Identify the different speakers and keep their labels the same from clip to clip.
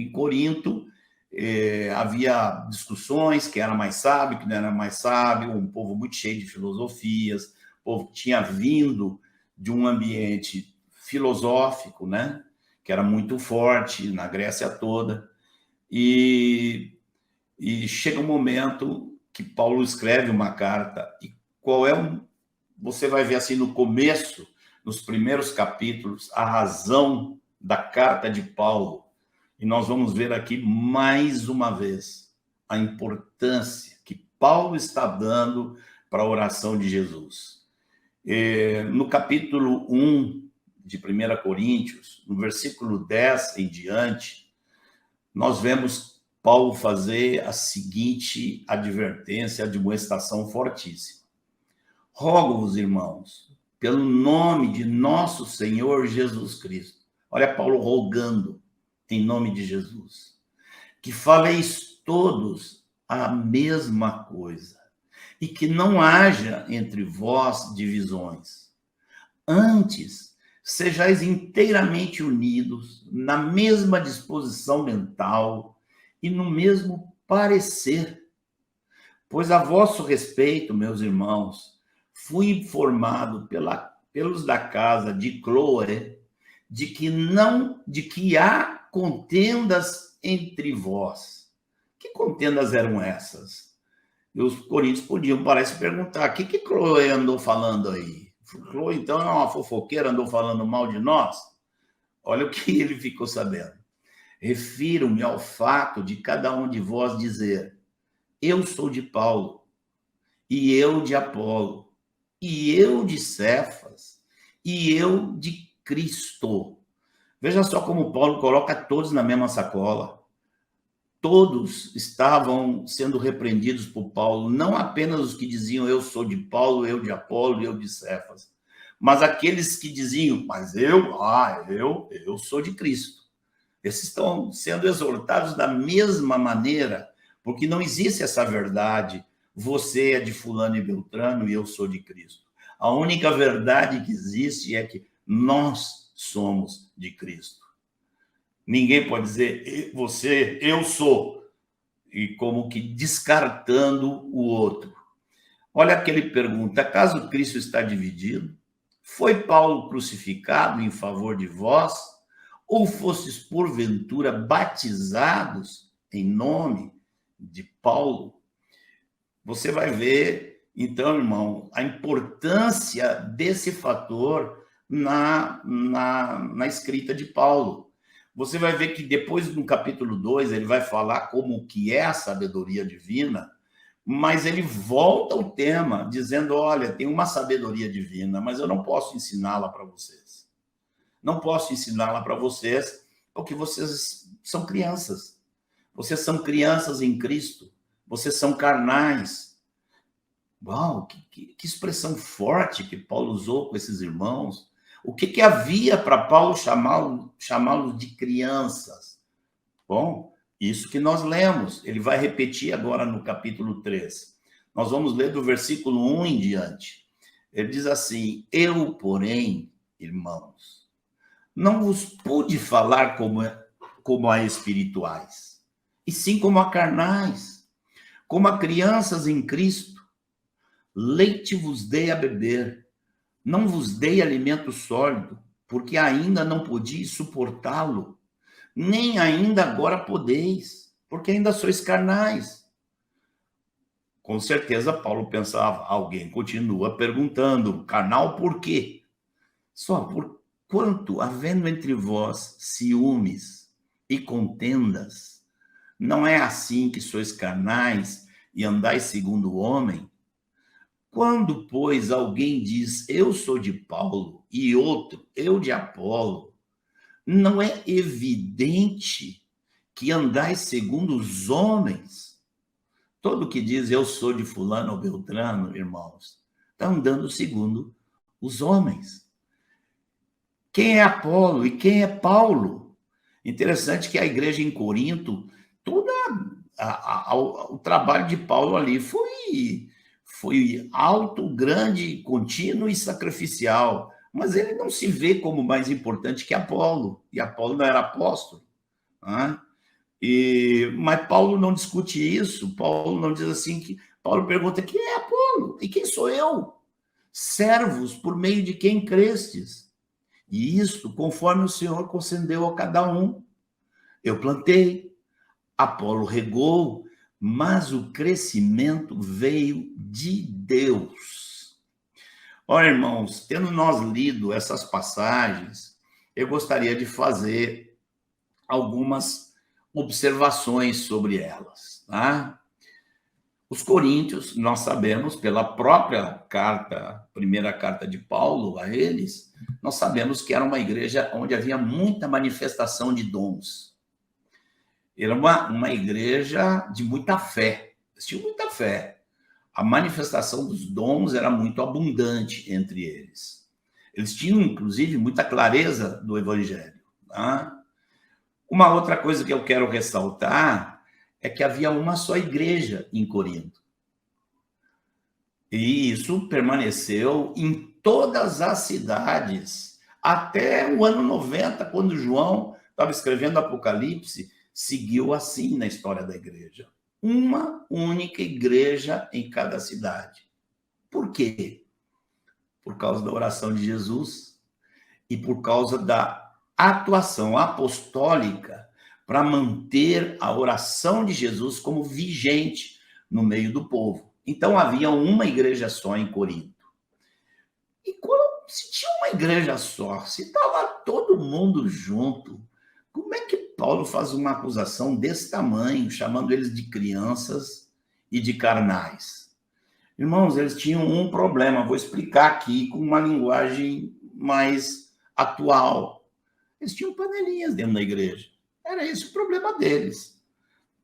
Speaker 1: em Corinto, havia discussões, quem era mais sábio, quem não era mais sábio, um povo muito cheio de filosofias, um povo que tinha vindo de um ambiente filosófico, né, que era muito forte na Grécia toda, e chega um momento que Paulo escreve uma carta, e qual é você vai ver assim no começo, nos primeiros capítulos, a razão da carta de Paulo. E nós vamos ver aqui mais uma vez a importância que Paulo está dando para a oração de Jesus. No capítulo 1 de 1 Coríntios, no versículo 10 em diante, nós vemos Paulo fazer a seguinte advertência, admoestação fortíssima. Rogo-vos, irmãos, pelo nome de nosso Senhor Jesus Cristo. Olha Paulo rogando em nome de Jesus, que faleis todos a mesma coisa e que não haja entre vós divisões. Antes, sejais inteiramente unidos na mesma disposição mental e no mesmo parecer. Pois a vosso respeito, meus irmãos, fui informado pelos da casa de Cloé de que há contendas entre vós. Que contendas eram essas? E os coríntios podiam, parece, perguntar, o que Cloé andou falando aí? Cloé, então, é uma fofoqueira, andou falando mal de nós? Olha o que ele ficou sabendo. Refiro-me ao fato de cada um de vós dizer, eu sou de Paulo, e eu de Apolo, e eu de Cefas, e eu de Cristo. Veja só como Paulo coloca todos na mesma sacola. Todos estavam sendo repreendidos por Paulo, não apenas os que diziam eu sou de Paulo, eu de Apolo, eu de Cefas, mas aqueles que diziam, mas eu sou de Cristo. Esses estão sendo exortados da mesma maneira, porque não existe essa verdade, você é de fulano e beltrano e eu sou de Cristo. A única verdade que existe é que nós somos de Cristo. Ninguém pode dizer, eu sou, e como que descartando o outro. Olha que ele pergunta, acaso Cristo está dividido? Foi Paulo crucificado em favor de vós? Ou fostes, porventura, batizados em nome de Paulo? Você vai ver, então, irmão, a importância desse fator na escrita de Paulo. Você vai ver que depois, no capítulo 2, ele vai falar como que é a sabedoria divina, mas ele volta ao tema, dizendo, olha, tem uma sabedoria divina, mas eu não posso ensiná-la para vocês. Não posso ensiná-la para vocês, porque vocês são crianças. Vocês são crianças em Cristo. Vocês são carnais. Uau, que expressão forte que Paulo usou com esses irmãos. O que havia para Paulo chamá-los de crianças? Bom, isso que nós lemos. Ele vai repetir agora no capítulo 3. Nós vamos ler do versículo 1 em diante. Ele diz assim, eu, porém, irmãos, não vos pude falar como a espirituais, e sim como a carnais, como a crianças em Cristo. Leite vos dei a beber, não vos dei alimento sólido, porque ainda não podíeis suportá-lo, nem ainda agora podeis, porque ainda sois carnais. Com certeza, Paulo pensava, alguém continua perguntando, carnal por quê? Só por quanto, havendo entre vós ciúmes e contendas, não é assim que sois carnais e andais segundo o homem? Quando, pois, alguém diz, eu sou de Paulo, e outro, eu de Apolo, não é evidente que andais segundo os homens? Todo que diz, eu sou de fulano ou beltrano, irmãos, está andando segundo os homens. Quem é Apolo e quem é Paulo? Interessante que a igreja em Corinto, o trabalho de Paulo ali foi alto, grande, contínuo e sacrificial, mas ele não se vê como mais importante que Apolo, e Apolo não era apóstolo. Né? Mas Paulo não discute isso. Paulo não diz assim que... Paulo pergunta: quem é Apolo? E quem sou eu? Servos por meio de quem crestes. E isto conforme o Senhor concedeu a cada um. Eu plantei, Apolo regou, mas o crescimento veio de Deus. Ora, irmãos, tendo nós lido essas passagens, eu gostaria de fazer algumas observações sobre elas, tá? Os coríntios, nós sabemos, pela própria carta, primeira carta de Paulo a eles, nós sabemos que era uma igreja onde havia muita manifestação de dons. Era uma igreja de muita fé, eles tinham muita fé. A manifestação dos dons era muito abundante entre eles. Eles tinham, inclusive, muita clareza do evangelho. Tá? Uma outra coisa que eu quero ressaltar é que havia uma só igreja em Corinto. E isso permaneceu em todas as cidades, até o ano 90, quando João estava escrevendo Apocalipse, seguiu assim na história da igreja. Uma única igreja em cada cidade. Por quê? Por causa da oração de Jesus e por causa da atuação apostólica para manter a oração de Jesus como vigente no meio do povo. Então, havia uma igreja só em Corinto. E se tinha uma igreja só, se estava todo mundo junto, como é que Paulo faz uma acusação desse tamanho, chamando eles de crianças e de carnais? Irmãos, eles tinham um problema, vou explicar aqui com uma linguagem mais atual. Eles tinham panelinhas dentro da igreja. Era esse o problema deles.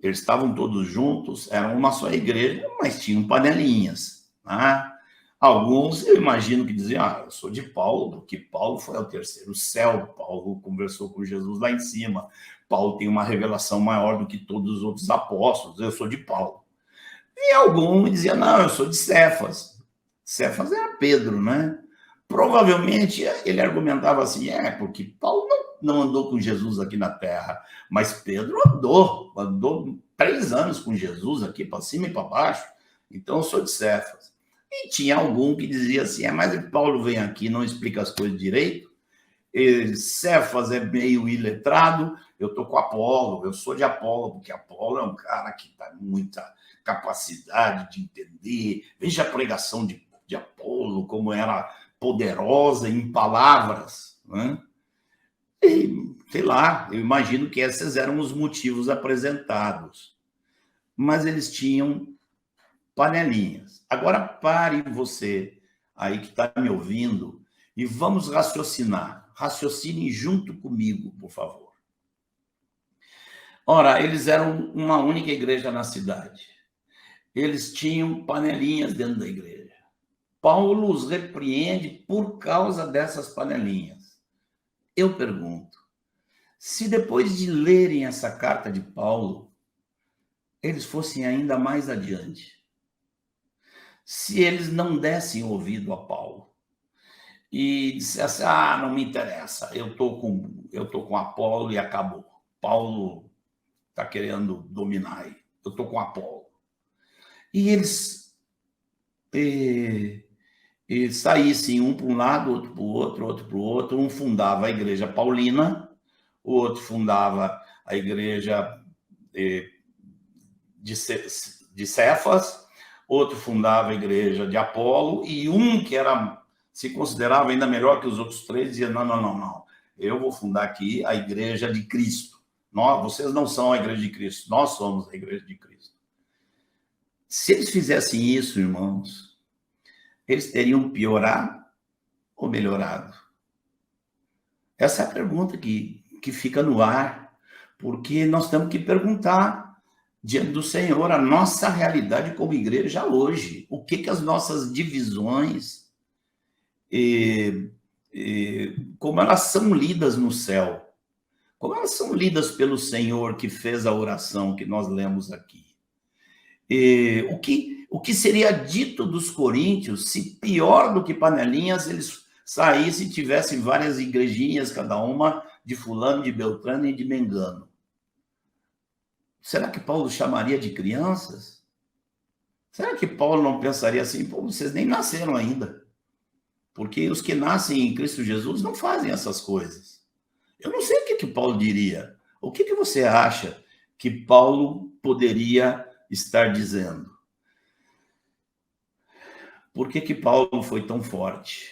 Speaker 1: Eles estavam todos juntos, eram uma só igreja, mas tinham panelinhas. Né? Alguns, eu imagino que diziam, eu sou de Paulo, porque Paulo foi ao terceiro céu, Paulo conversou com Jesus lá em cima, Paulo tem uma revelação maior do que todos os outros apóstolos, eu sou de Paulo. E algum dizia, não, eu sou de Cefas. Cefas era Pedro, né? Provavelmente ele argumentava assim, porque Paulo não andou com Jesus aqui na terra, mas Pedro andou 3 anos com Jesus aqui, para cima e para baixo, então eu sou de Cefas. E tinha algum que dizia assim, mas Paulo vem aqui, não explica as coisas direito, Cefas é meio iletrado, eu estou com Apolo, eu sou de Apolo, porque Apolo é um cara que tem muita capacidade de entender, veja a pregação de Apolo, como era poderosa em palavras, né? E, sei lá, eu imagino que esses eram os motivos apresentados. Mas eles tinham panelinhas. Agora pare você aí que está me ouvindo e vamos raciocinar. Raciocine junto comigo, por favor. Ora, eles eram uma única igreja na cidade. Eles tinham panelinhas dentro da igreja. Paulo os repreende por causa dessas panelinhas. Eu pergunto, se depois de lerem essa carta de Paulo, eles fossem ainda mais adiante, se eles não dessem ouvido a Paulo e dissessem, não me interessa, eu tô com Apolo e acabou. Paulo está querendo dominar aí, eu tô com Apolo. E eles saíssem um para um lado, outro para o outro, outro para o outro. Um fundava a igreja paulina, o outro fundava a igreja de Cefas, outro fundava a igreja de Apolo, e um que se considerava ainda melhor que os outros 3, dizia, não, eu vou fundar aqui a igreja de Cristo. Vocês não são a igreja de Cristo, nós somos a igreja de Cristo. Se eles fizessem isso, irmãos, eles teriam piorado ou melhorado? Essa é a pergunta que fica no ar, porque nós temos que perguntar diante do Senhor a nossa realidade como igreja hoje. O que as nossas divisões, como elas são lidas no céu, como elas são lidas pelo Senhor que fez a oração que nós lemos aqui. O que seria dito dos coríntios se, pior do que panelinhas, eles saíssem e tivessem várias igrejinhas, cada uma de fulano, de Beltrano e de Mengano? será que Paulo chamaria de crianças? Será que Paulo não pensaria assim, pô, vocês nem nasceram ainda? Porque os que nascem em Cristo Jesus não fazem essas coisas. Eu não sei o que Paulo diria. O que você acha que Paulo poderia estar dizendo? Por que Paulo foi tão forte?